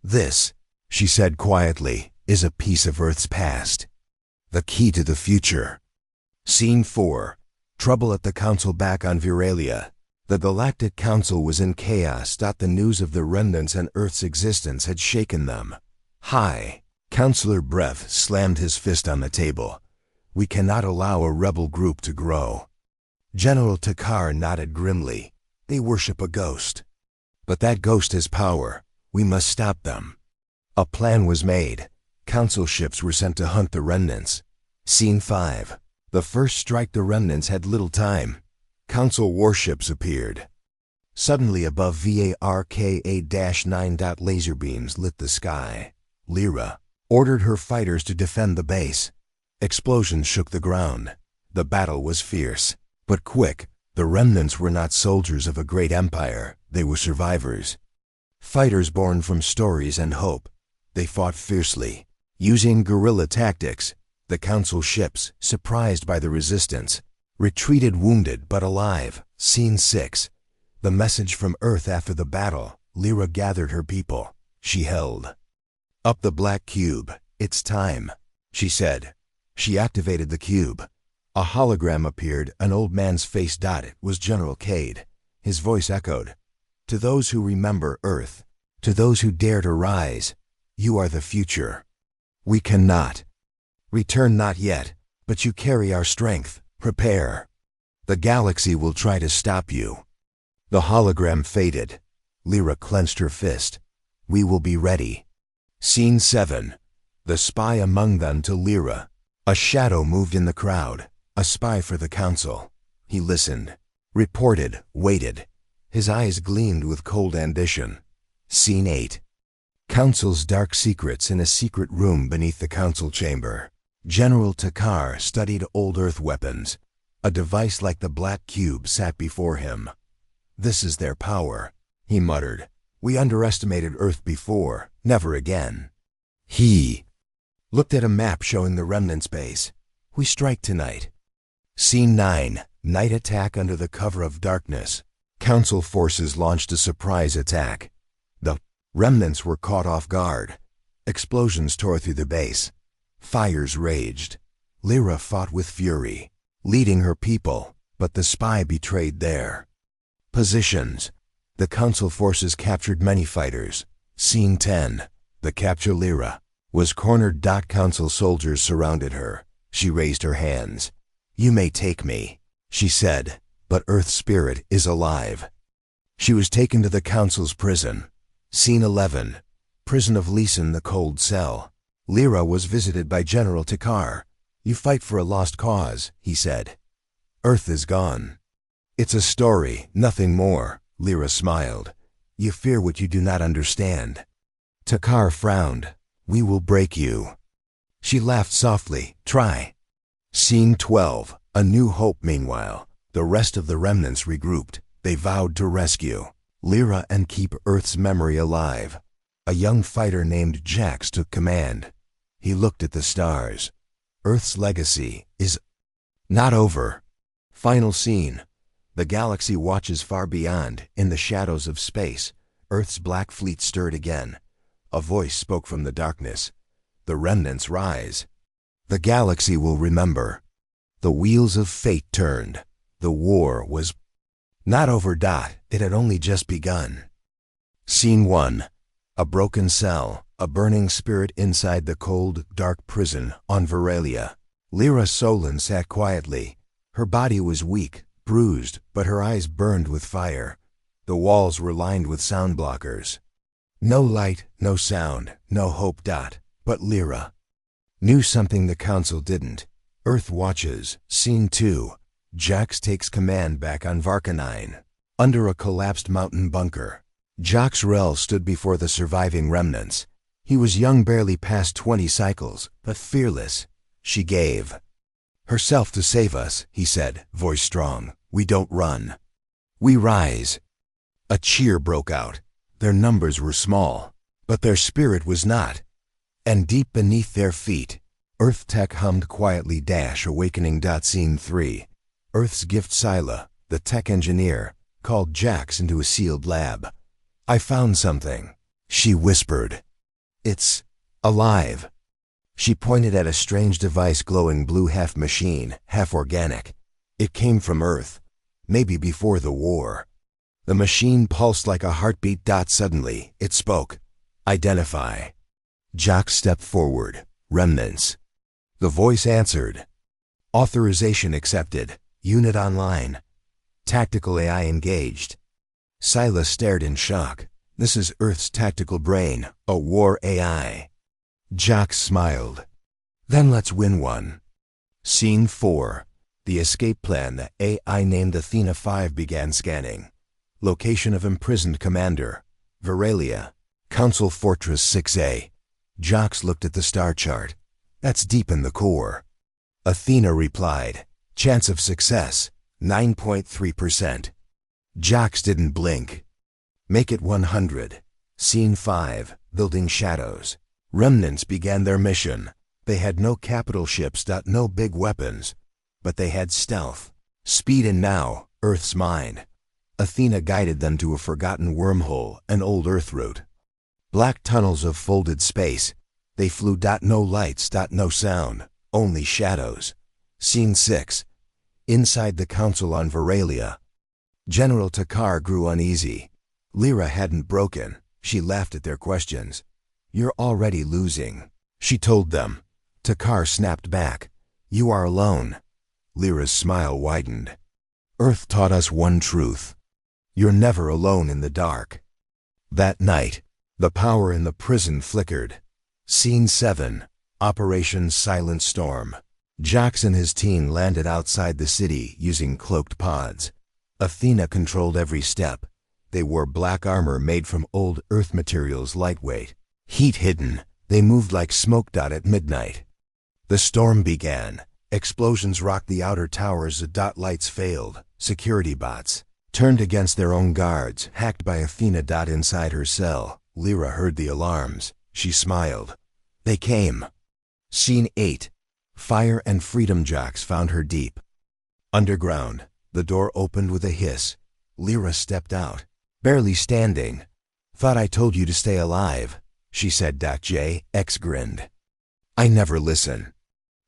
S1: This, she said quietly, is a piece of Earth's past. The key to the future. Scene 4. Trouble at the council. Back on Viralia, the Galactic Council was in chaos. The news of the Remnants and Earth's existence had shaken them. High Counselor Breath slammed his fist on the table. We cannot allow a rebel group to grow. General Takar nodded grimly. They worship a ghost. But that ghost has power. We must stop them. A plan was made. Council ships were sent to hunt the Remnants. Scene 5. The first strike. The Remnants had little time. Council warships appeared. Suddenly above Varka-9. Laser beams lit the sky. Lyra ordered her fighters to defend the base. Explosions shook the ground. The battle was fierce, but quick. The Remnants were not soldiers of a great empire. They were survivors. Fighters born from stories and hope. They fought fiercely, using guerrilla tactics. The council ships, surprised by the resistance, retreated wounded but alive. Scene 6. The message from Earth. After the battle, Lyra gathered her people. She held up the black cube. It's time, she said. She activated the cube. A hologram appeared, an old man's face. It was General Cade. His voice echoed. To those who remember Earth, to those who dare to rise, you are the future. We cannot return. Not yet, but you carry our strength. Prepare. The galaxy will try to stop you. The hologram faded. Lyra clenched her fist. We will be ready. Scene 7. The spy among them. To Lyra, a shadow moved in the crowd. A spy for the council. He listened, reported, waited. His eyes gleamed with cold ambition. Scene 8. Council's dark secrets. In a secret room beneath the council chamber, General Takar studied old Earth weapons. A device like the black cube sat before him. This is their power, he muttered. We underestimated Earth before, never again. He looked at a map showing the Remnants' base. We strike tonight. Scene 9. Night attack. Under the cover of darkness, Council forces launched a surprise attack. The Remnants were caught off guard. Explosions tore through the base. Fires raged. Lyra fought with fury, leading her people, but the spy betrayed their positions. The Council forces captured many fighters. Scene 10. The capture. Lyra was cornered. Council soldiers surrounded her. She raised her hands. You may take me, she said, but Earth's spirit is alive. She was taken to the Council's prison. Scene 11. Prison of Leeson. The cold cell. Lyra was visited by General Takar. You fight for a lost cause, he said. Earth is gone. It's a story, nothing more, Lyra smiled. You fear what you do not understand. Takar frowned. We will break you. She laughed softly. Try. Scene 12. A New Hope. Meanwhile, the rest of the remnants regrouped. They vowed to rescue Lyra and keep Earth's memory alive. A young fighter named Jax took command. He looked at the stars. Earth's legacy is not over. Final scene. The galaxy watches far beyond, in the shadows of space. Earth's black fleet stirred again. A voice spoke from the darkness. The remnants rise. The galaxy will remember. The wheels of fate turned. The war was not over. It had only just begun. Scene 1. A broken cell, a burning spirit inside the cold, dark prison on Veralia. Lyra Solon sat quietly. Her body was weak, bruised, but her eyes burned with fire. The walls were lined with sound blockers. No light, no sound, no hope. But Lyra knew something the Council didn't. Earth watches. Scene 2. Jax takes command back on Varkanine. Under a collapsed mountain bunker, Jax-Rel stood before the surviving remnants. He was young, barely past 20 cycles, but fearless. She gave herself to save us, he said, voice strong. We don't run. We rise. A cheer broke out. Their numbers were small, but their spirit was not. And deep beneath their feet, Earth tech hummed quietly. Awakening. Scene 3. Earth's gift. Scylla, the tech engineer, called Jax into a sealed lab. I found something, she whispered. It's alive. She pointed at a strange device, glowing blue, half machine, half organic. It came from Earth, maybe before the war. The machine pulsed like a heartbeat. Suddenly, it spoke. Identify. Jax stepped forward. Remnants. The voice answered. Authorization accepted. Unit online. Tactical AI engaged. Scylla stared in shock. This is Earth's tactical brain, a war AI. Jax smiled. Then let's win one. Scene 4. The escape plan. The AI named Athena 5 began scanning. Location of imprisoned commander. Veralia. Council Fortress 6A. Jax looked at the star chart. That's deep in the core. Athena replied. Chance of success, 9.3%. Jax didn't blink. Make it 100. Scene 5. Building shadows. Remnants began their mission. They had no capital ships. No big weapons. But they had stealth, speed, and now, Earth's mind. Athena guided them to a forgotten wormhole, an old Earth route. Black tunnels of folded space. They flew. No lights. No sound. Only shadows. Scene 6. Inside the Council on Veralia. General Takar grew uneasy. Lyra hadn't broken. She laughed at their questions. You're already losing, she told them. Takar snapped back. You are alone. Lyra's smile widened. Earth taught us one truth. You're never alone in the dark. That night, the power in the prison flickered. Scene 7. Operation Silent Storm. Jax and his team landed outside the city using cloaked pods. Athena controlled every step. They wore black armor made from old Earth materials, lightweight, heat hidden. They moved like smoke. At midnight, the storm began. Explosions rocked the outer towers. Lights failed. Security bots turned against their own guards, hacked by Athena. Inside her cell, Lyra heard the alarms. She smiled. They came. Scene 8. Fire and freedom. Jax found her deep underground. The door opened with a hiss. Lyra stepped out, barely standing. Thought I told you to stay alive, she said. Jax grinned. I never listen.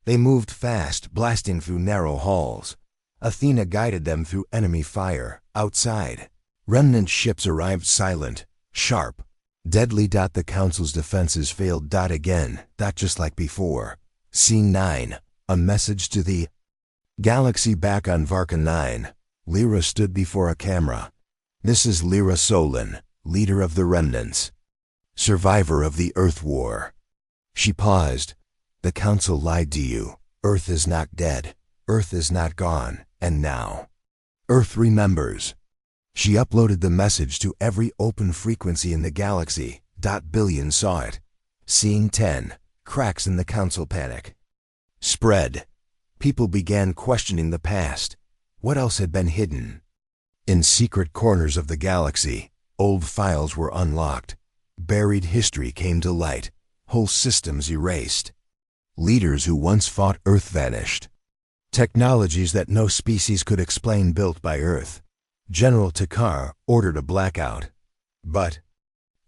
S1: They moved fast, blasting through narrow halls. Athena guided them through enemy fire. Outside, remnant ships arrived, silent, sharp, deadly. The Council's defenses failed. Again, just like before. Scene 9. A message to the galaxy. Back on Varkanine, Lyra stood before a camera. This is Lyra Solon, leader of the remnants, survivor of the Earth War. She paused. The Council lied to you. Earth is not dead. Earth is not gone. And now, Earth remembers. She uploaded the message to every open frequency in the galaxy. Billion saw it. Scene 10. Cracks in the council panic. Spread. People began questioning the past. What else had been hidden? In secret corners of the galaxy, old files were unlocked. Buried history came to light. Whole systems erased. Leaders who once fought Earth vanished. Technologies that no species could explain built by Earth. General Takar ordered a blackout. But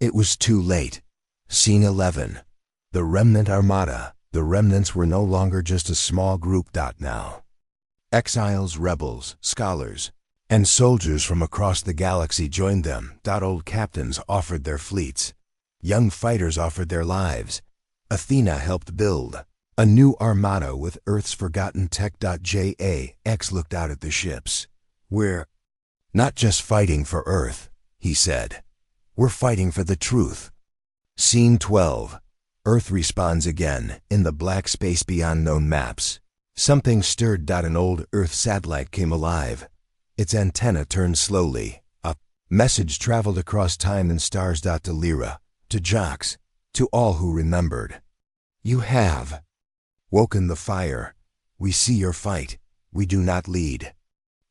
S1: it was too late. Scene 11. The Remnant Armada. The remnants were no longer just a small group. Now, exiles, rebels, scholars, and soldiers from across the galaxy joined them. Old captains offered their fleets. Young fighters offered their lives. Athena helped build a new armada with Earth's forgotten tech. JAX looked out at the ships. We're not just fighting for Earth, he said. We're fighting for the truth. Scene 12. Earth responds again. In the black space beyond known maps, something stirred. An old Earth satellite came alive. Its antenna turned slowly. A message traveled across time and stars. To Lyra, to Jox, to all who remembered. You have woken the fire. We see your fight. We do not lead,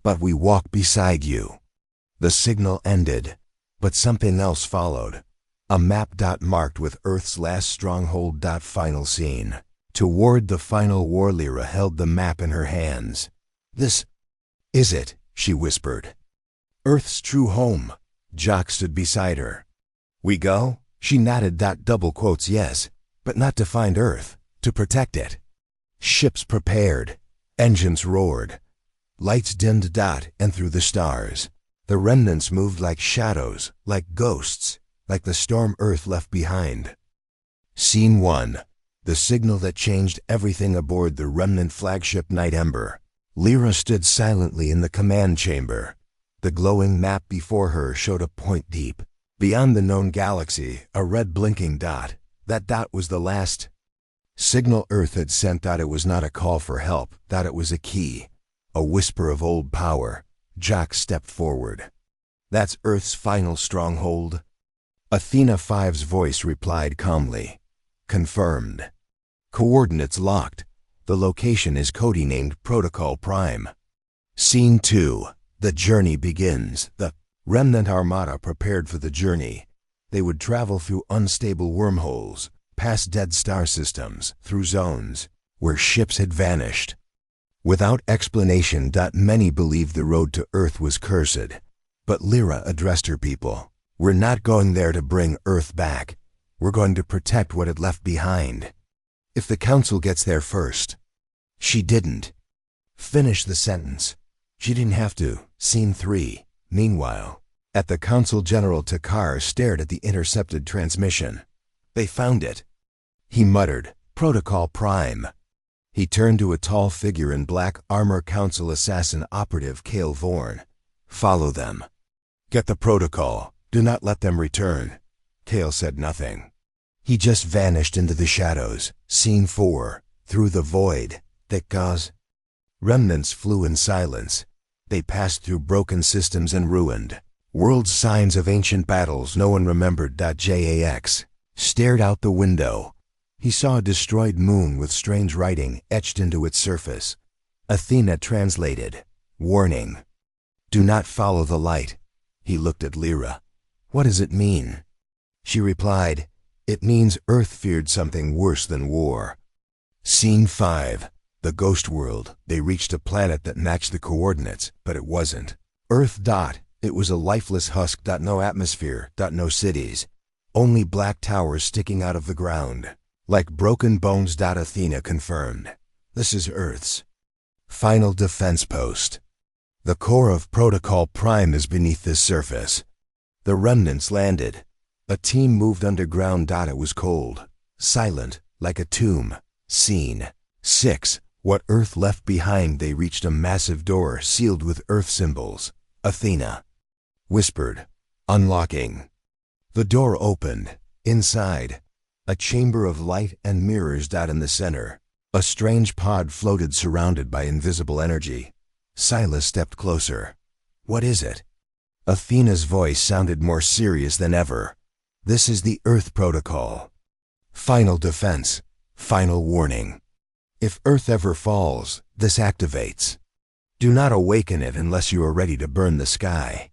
S1: but we walk beside you. The signal ended, but something else followed. A map. Marked with Earth's last stronghold. Final scene. Toward the final war. Lyra held the map in her hands. This is it, she whispered. Earth's true home. Jock stood beside her. We go? She nodded. Double quotes. Yes, but not to find Earth, to protect it. Ships prepared. Engines roared. Lights dimmed. And through the stars, the remnants moved like shadows, like ghosts, like the storm Earth left behind. Scene 1. The signal that changed everything aboard the remnant flagship Night Ember. Lyra stood silently in the command chamber. The glowing map before her showed a point deep beyond the known galaxy, a red blinking dot. That dot was the last signal Earth had sent. It was not a call for help. It was a key, a whisper of old power. Jock stepped forward. That's Earth's final stronghold? Athena 5's voice replied calmly. Confirmed. Coordinates locked. The location is code-named Protocol Prime. Scene 2. The journey begins. The Remnant Armada prepared for the journey. They would travel through unstable wormholes, past dead star systems, through zones where ships had vanished. Without explanation. Many believed the road to Earth was cursed. But Lyra addressed her people. We're not going there to bring Earth back. We're going to protect what it left behind. If the Council gets there first. She didn't finish the sentence. She didn't have to. Scene 3. Meanwhile, at the Council, General Takar stared at the intercepted transmission. They found it, he muttered. Protocol Prime. He turned to a tall figure in black armor. Council assassin operative Kale Vorn. Follow them. Get the protocol. Do not let them return. Kale said nothing. He just vanished into the shadows. Scene 4. Through the void. Thick gauze. Remnants flew in silence. They passed through broken systems and ruined worlds. Signs of ancient battles no one remembered. Jax stared out the window. He saw a destroyed moon with strange writing etched into its surface. Athena translated. Warning. Do not follow the light. He looked at Lyra. What does it mean? She replied, it means Earth feared something worse than war. Scene 5. The ghost world. They reached a planet that matched the coordinates, but it wasn't Earth. It was a lifeless husk. No atmosphere. No cities. Only black towers sticking out of the ground, like broken bones. Athena confirmed. This is Earth's final defense post. The core of Protocol Prime is beneath this surface. The remnants landed. A team moved underground. It was cold, silent, like a tomb. Scene 6. What Earth left behind. They reached a massive door sealed with Earth symbols. Athena whispered, unlocking. The door opened. Inside, a chamber of light and mirrors. In the center, A strange pod floated surrounded by invisible energy. Silas stepped closer. "What is it?" Athena's voice sounded more serious than ever. "This is the Earth Protocol. Final defense. Final warning. If Earth ever falls, this activates. Do not awaken it unless you are ready to burn the sky."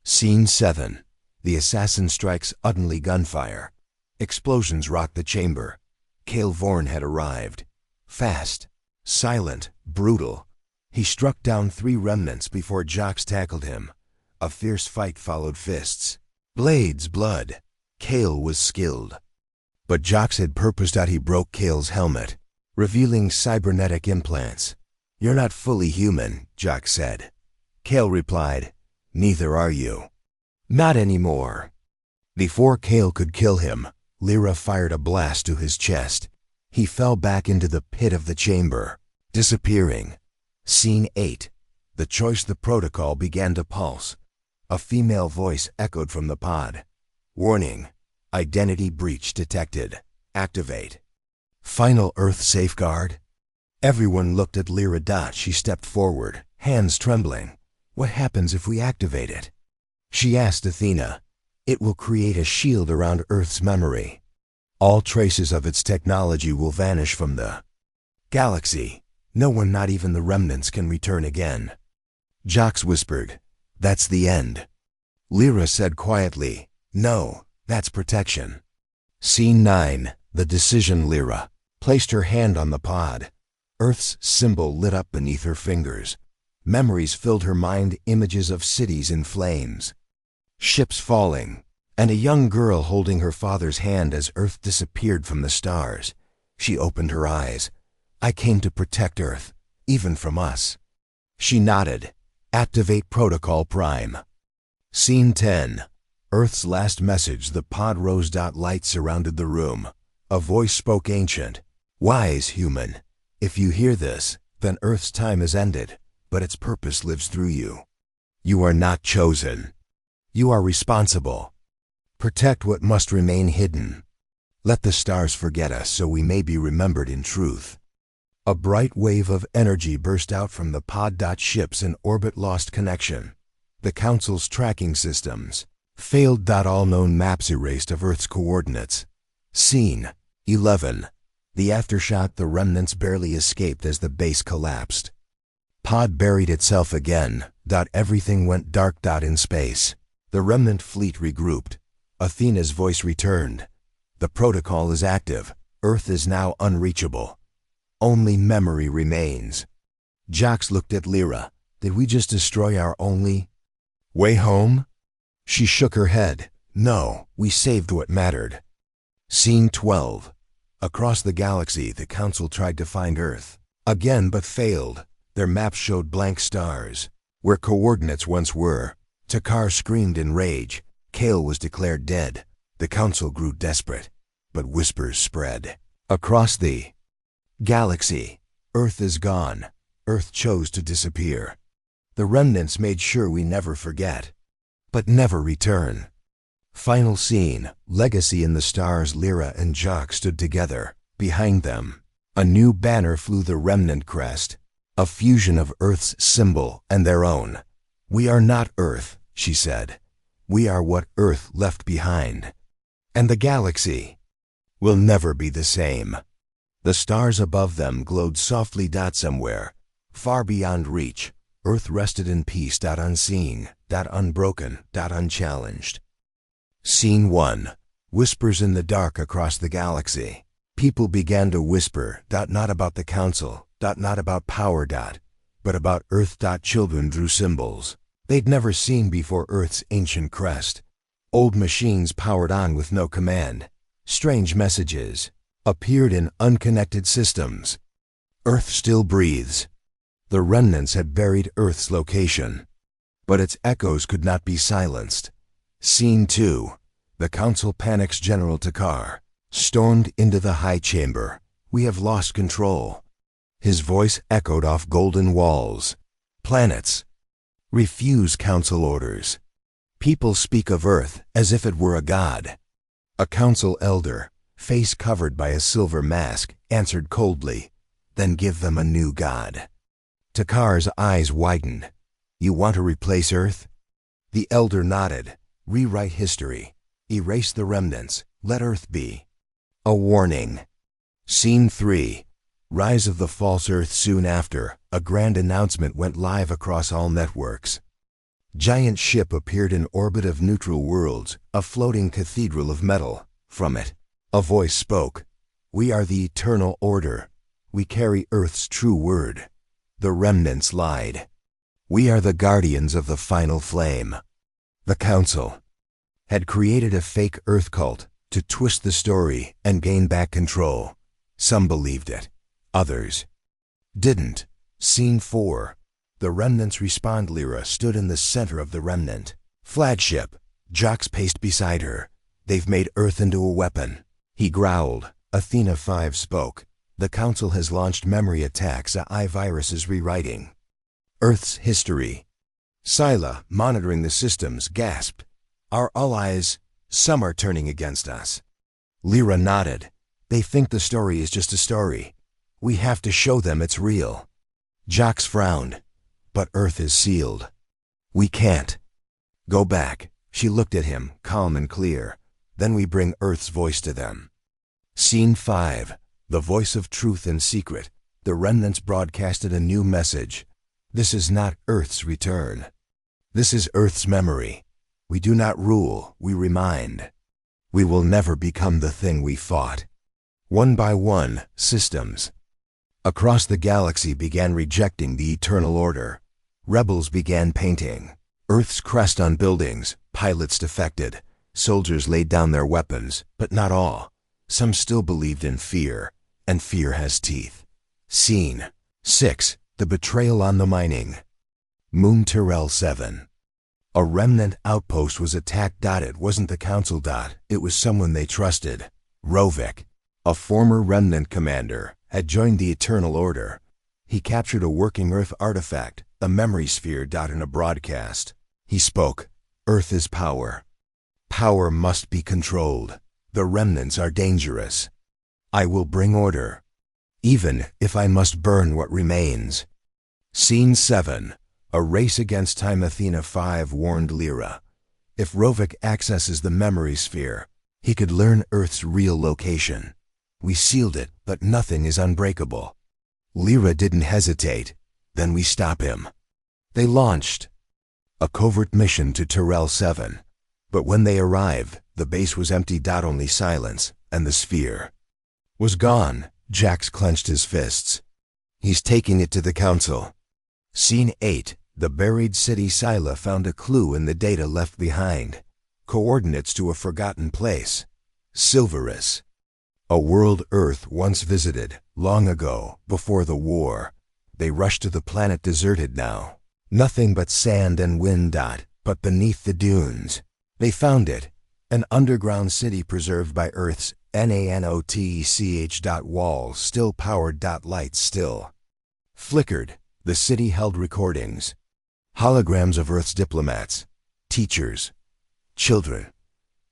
S1: Scene 7. The assassin strikes utterly gunfire. Explosions rock the chamber. Cale Vorn had arrived. Fast, silent, brutal. He struck down 3 remnants before Jox tackled him. A fierce fight followed fists. Blades, blood. Cale was skilled. But Jox had purposed that he broke Cale's helmet, revealing cybernetic implants. "You're not fully human," Jox said. Cale replied, "Neither are you." "Not anymore." Before Cale could kill him, Lyra fired a blast to his chest. He fell back into the pit of the chamber, disappearing. Scene 8. The choice the protocol began to pulse. A female voice echoed from the pod. "Warning. Identity breach detected. Activate." Final Earth safeguard? Everyone looked at Lyra. She stepped forward, hands trembling. "What happens if we activate it?" She asked Athena. "It will create a shield around Earth's memory. All traces of its technology will vanish from the galaxy. No one, not even the remnants, can return again." Jox whispered, "That's the end." Lyra said quietly, "No, that's protection." Scene 9. The decision. Lyra placed her hand on the pod. Earth's symbol lit up beneath her fingers. Memories filled her mind, images of cities in flames, ships falling, and a young girl holding her father's hand as Earth disappeared from the stars. She opened her eyes. "I came to protect Earth, even from us." She nodded. "Activate Protocol Prime." Scene 10. Earth's last message. The pod rose. Light surrounded the room. A voice spoke, ancient, wise human. "If you hear this, then Earth's time is ended, but its purpose lives through you. You are not chosen. You are responsible. Protect what must remain hidden. Let the stars forget us so we may be remembered in truth." A bright wave of energy burst out from the pod. Ships in orbit lost connection. The Council's tracking systems failed. All known maps erased of Earth's coordinates. Scene 11. The aftershock. The remnants barely escaped as the base collapsed. Pod buried itself again. Everything went dark. In space, the remnant fleet regrouped. Athena's voice returned. "The protocol is active. Earth is now unreachable. Only memory remains." Jox looked at Lyra. "Did we just destroy our only way home?" She shook her head. "No, we saved what mattered." Scene 12. Across the galaxy, the Council tried to find Earth again but failed. Their maps showed blank stars where coordinates once were. Takar screamed in rage. Cale was declared dead. The Council grew desperate, but whispers spread across the galaxy. "Earth is gone. Earth chose to disappear. The remnants made sure we never forget, but never return." Final scene. Legacy in the stars. Lyra and Jock stood together. Behind them, a new banner flew. The remnant crest, a fusion of Earth's symbol and their own. "We are not Earth," she said. "We are what Earth left behind. And the galaxy will never be the same." The stars above them glowed softly. Somewhere, far beyond reach, Earth rested in peace. Unseen, unbroken, unchallenged. Scene 1. Whispers in the dark. Across the galaxy, people began to whisper. Not about the Council, not about power, but about Earth. Children drew symbols they'd never seen before. Earth's ancient crest. Old machines powered on with no command. Strange messages appeared in unconnected systems. Earth still breathes. The remnants had buried Earth's location, but its echoes could not be silenced. Scene 2. The Council panics. General Takar stormed into the high chamber. "We have lost control." His voice echoed off golden walls. "Planets refuse Council orders. People speak of Earth as if it were a god." A Council elder, face covered by a silver mask, answered coldly, then give them a new god. Takar's eyes widened. You want to replace Earth? The elder nodded. Rewrite history. Erase the remnants. Let Earth be. A warning. Scene 3. Rise of the False Earth. Soon after, a grand announcement went live across all networks. Giant ship appeared in orbit of neutral worlds, a floating cathedral of metal. From it, a voice spoke. We are the Eternal Order. We carry Earth's true word. The remnants lied. We are the guardians of the final flame. The Council had created a fake Earth cult to twist the story and gain back control. Some believed it. Others didn't. Scene 4. The remnants respond. Lyra stood in the center of the remnant flagship. Jocks paced beside her. They've made Earth into a weapon. He growled. Athena 5 spoke. The Council has launched memory attacks. AI virus is rewriting Earth's history. Scylla, monitoring the systems, gasped. Our allies, some are turning against us. Lyra nodded. They think the story is just a story. We have to show them it's real. Jocks frowned. But Earth is sealed. We can't go back. She looked at him, calm and clear. Then we bring Earth's voice to them. Scene 5. The voice of truth and secret. The remnants broadcasted a new message. This is not Earth's return. This is Earth's memory. We do not rule, we remind. We will never become the thing we fought. One by one, systems across the galaxy began rejecting the Eternal Order. Rebels began painting Earth's crest on buildings. Pilots defected. Soldiers laid down their weapons, but not all. Some still believed in fear, and fear has teeth. Scene 6. The betrayal on the mining. Moon Tyrell 7. A remnant outpost was attacked. It wasn't the Council. It was someone they trusted. Rovik, a former remnant commander, had joined the Eternal Order. He captured a working Earth artifact, a memory sphere. In a broadcast, he spoke. Earth is power. Power must be controlled. The remnants are dangerous. I will bring order, even if I must burn what remains. Scene 7. A race against time. Athena 5 warned Lyra. If Rovik accesses the memory sphere, he could learn Earth's real location. We sealed it, but nothing is unbreakable. Lyra didn't hesitate. Then we stop him. They launched a covert mission to Tyrell 7. But when they arrived, the base was empty. Only silence, and the sphere was gone. Jax clenched his fists. He's taking it to the Council. Scene 8. The buried city. Scylla found a clue in the data left behind. Coordinates to a forgotten place. Silverus. A world Earth once visited, long ago, before the war. They rushed to the planet. Deserted now. Nothing but sand and wind. But beneath the dunes, they found it. An underground city preserved by Earth's nanotech. Walls still powered. Lights still flickered. The city held recordings. Holograms of Earth's diplomats, teachers, children.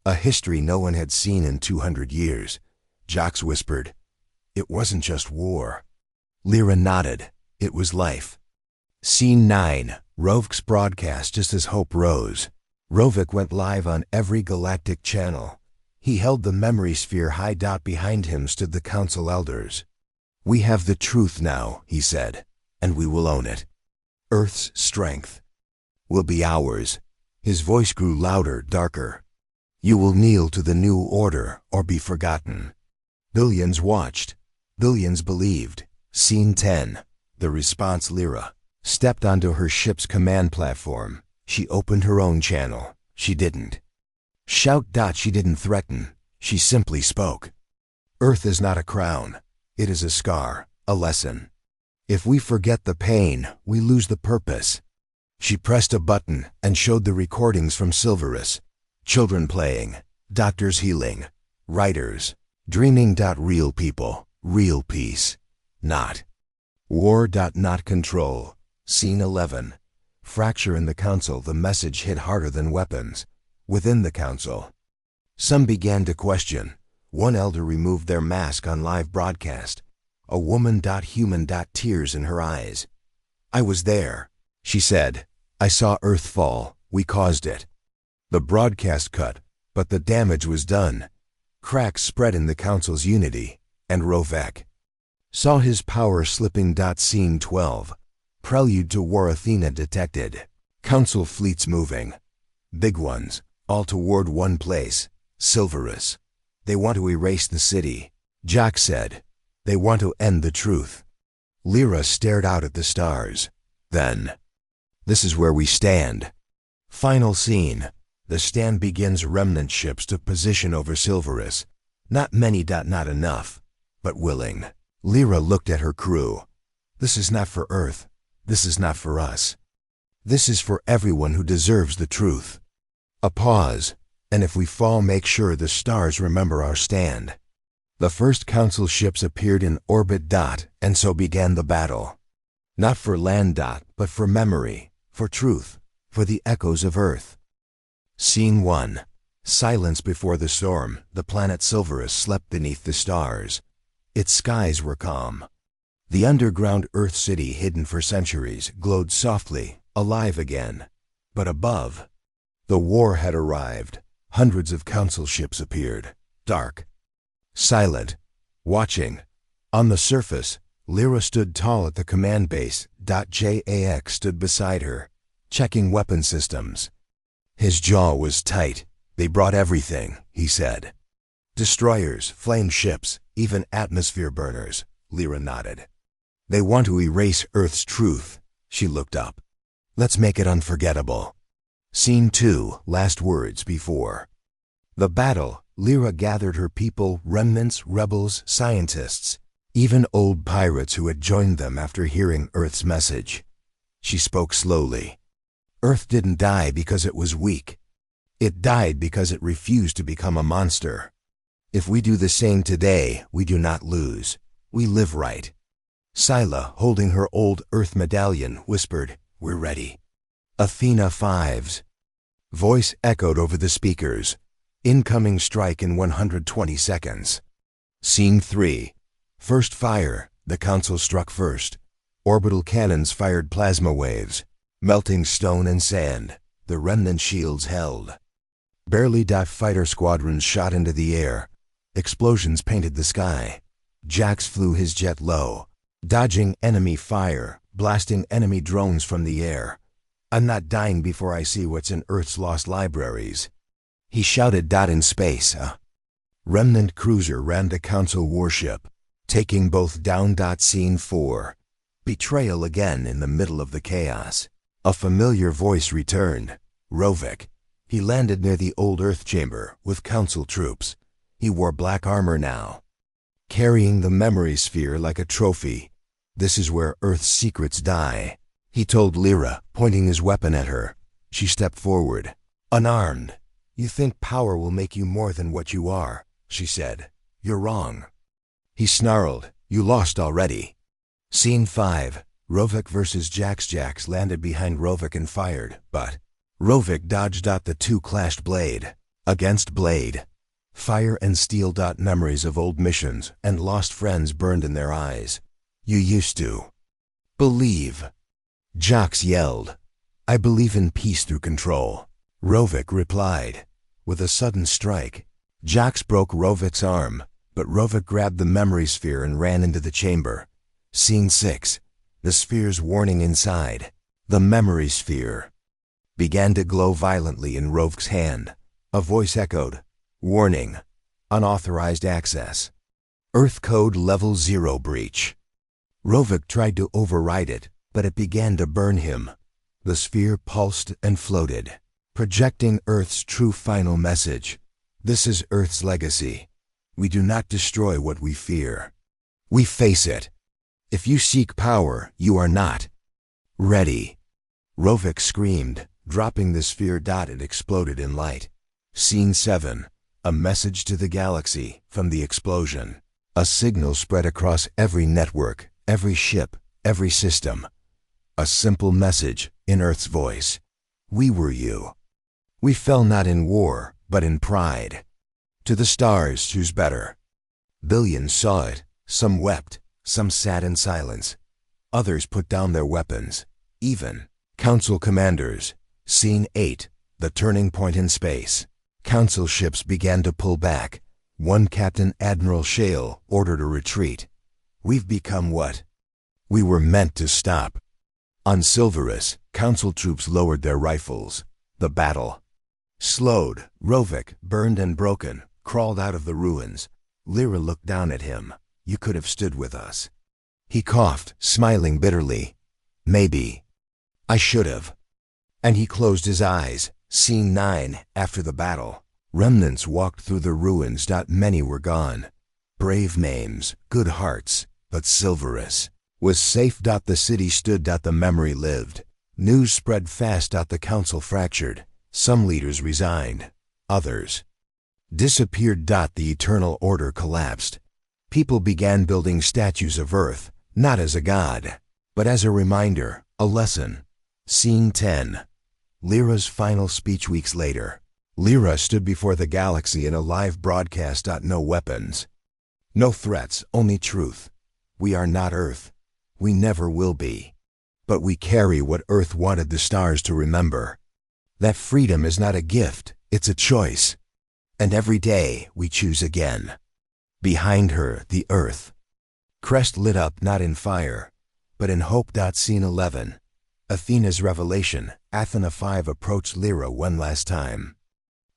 S1: A history no one had seen in 200 years. Jocks whispered. It wasn't just war. Lyra nodded. It was life. Scene 9. Rovik's broadcast. Just as hope rose, Rovik went live on every galactic channel. He held the memory sphere high. Behind him stood the Council elders. We have the truth now, he said, and we will own it. Earth's strength will be ours. His voice grew louder, darker. You will kneel to the new order or be forgotten. Billions watched. Billions believed. Scene 10. The response. Lyra stepped onto her ship's command platform. She opened her own channel. She didn't shout. She didn't threaten. She simply spoke. Earth is not a crown. It is a scar, a lesson. If we forget the pain, we lose the purpose. She pressed a button and showed the recordings from Silverus. Children playing, doctors healing, writers dreaming. Real people, real peace, not war. Not control. Scene 11. Fracture in the Council. The message hit harder than weapons. Within the Council, some began to question. One elder removed their mask on live broadcast. a woman. Human. Tears in her eyes. I was there, she said. I saw Earth fall. We caused it. The broadcast cut, but the damage was done. Cracks spread in the Council's unity, and Rovek saw his power slipping. Scene 12. Prelude to War. Athena detected Council fleets moving. Big ones, all toward one place, Silverus. They want to erase the city, Jack said. They want to end the truth. Lyra stared out at the stars. Then, this is where we stand. Final scene. The stand begins. Remnant ships took position over Silverus. Not many. Not enough, but willing. Lyra looked at her crew. This is not for Earth. This is not for us. This is for everyone who deserves the truth. A pause, and if we fall, make sure the stars remember our stand. The first Council ships appeared in orbit. And so began the battle. Not for land. But for memory, for truth, for the echoes of Earth. Scene 1. Silence before the storm. The planet Silverus slept beneath the stars. Its skies were calm. The underground Earth city, hidden for centuries, glowed softly, alive again. But above, the war had arrived. Hundreds of Council ships appeared, dark, silent, watching. On the surface, Lyra stood tall at the command base. Jax stood beside her, checking weapon systems. His jaw was tight. They brought everything, he said. Destroyers, flame ships, even atmosphere burners. Lyra nodded. They want to erase Earth's truth. She looked up. Let's make it unforgettable. Scene 2. Last words before the battle. Lyra gathered her people, remnants, rebels, scientists, even old pirates who had joined them after hearing Earth's message. She spoke slowly. Earth didn't die because it was weak. It died because it refused to become a monster. If we do the same today, we do not lose. We live right. Scylla, holding her old Earth medallion, whispered, "We're ready." Athena 5's voice echoed over the speakers. Incoming strike in 120 seconds. Scene 3. First fire. The Council struck first. Orbital cannons fired plasma waves, melting stone and sand. The remnant shields held. Barely. Fighter squadrons shot into the air. Explosions painted the sky. Jax flew his jet low, dodging enemy fire, blasting enemy drones from the air. I'm not dying before I see what's in Earth's lost libraries, he shouted. In space, a remnant cruiser ran the Council warship, taking both down. Scene 4. Betrayal again. In the middle of the chaos, a familiar voice returned. Rovek. He landed near the old Earth chamber with Council troops. He wore black armor now, carrying the memory sphere like a trophy. This is where Earth's secrets die, he told Lyra, pointing his weapon at her. She stepped forward, unarmed. You think power will make you more than what you are, she said. You're wrong. He snarled. You lost already. Scene 5. Rovek versus Jax. Jax landed behind Rovek and fired, but Rovek dodged. The two clashed blade against blade. Fire and steel. Memories of old missions and lost friends burned in their eyes. You used to believe, Jax yelled. I believe in peace through control, Rovek replied. With a sudden strike, Jax broke Rovek's arm, but Rovek grabbed the memory sphere and ran into the chamber. Scene 6. The sphere's warning inside. The memory sphere began to glow violently in Rovek's hand. A voice echoed. Warning. Unauthorized access. Earth code level 0 breach. Rovek tried to override it, but it began to burn him. The sphere pulsed and floated, projecting Earth's true final message. This is Earth's legacy. We do not destroy what we fear. We face it. If you seek power, you are not ready. Rovek screamed, dropping the sphere. It exploded in light. Scene 7. A message to the galaxy from the explosion. A signal spread across every network, every ship, every system. A simple message in Earth's voice. We were you. We fell not in war, but in pride. To the stars, choose better. Billions saw it. Some wept, Some sat in silence. Others put down their weapons. Even Council commanders. Scene 8. The turning point in space. Council ships began to pull back. One Captain Admiral Shale ordered a retreat. We've become what we were meant to stop. On Silverus, Council troops lowered their rifles. The battle slowed. Rovik, burned and broken, crawled out of the ruins. Lyra looked down at him. You could have stood with us. He coughed, smiling bitterly. Maybe I should have. And he closed his eyes. Scene 9. After the battle. Remnants walked through the ruins. Many were gone. Brave names, good hearts, but Silverus was safe. The city stood. The memory lived. News spread fast. The council fractured. Some leaders resigned. Others disappeared. The eternal order collapsed. People began building statues of Earth, not as a god, but as a reminder, a lesson. Scene 10. Lyra's final speech. Weeks later, Lyra stood before the galaxy in a live broadcast. No weapons, no threats, only truth. We are not Earth. We never will be. But we carry what Earth wanted the stars to remember. That freedom is not a gift, it's a choice. And every day we choose again. Behind her, the Earth crest lit up, not in fire, but in hope. Scene 11. Athena's revelation. Athena 5 approached Lyra one last time.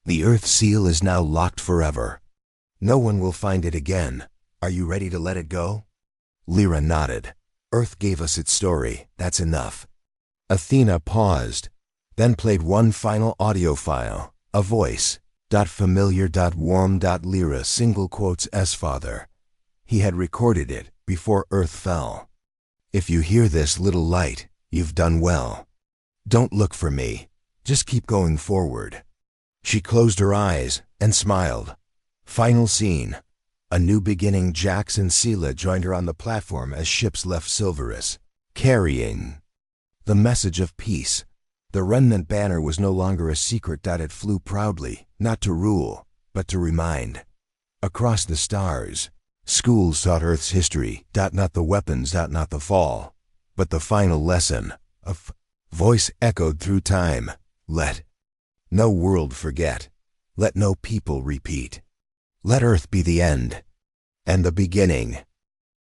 S1: The Earth seal is now locked forever. No one will find it again. Are you ready to let it go? Lyra nodded. Earth gave us its story, that's enough. Athena paused, then played one final audio file, a voice. Familiar, warm. Lyra single quotes S father. He had recorded it before Earth fell. If you hear this little light, you've done well. Don't look for me. Just keep going forward. She closed her eyes and smiled. Final scene. A new beginning. Jax and Sela joined her on the platform as ships left Silverus, carrying the message of peace. The remnant banner was no longer a secret. It flew proudly, not to rule, but to remind. Across the stars, schools taught Earth's history. Not the weapons, not the fall, but the final lesson. A voice echoed through time. Let no world forget. Let no people repeat. Let Earth be the end and the beginning.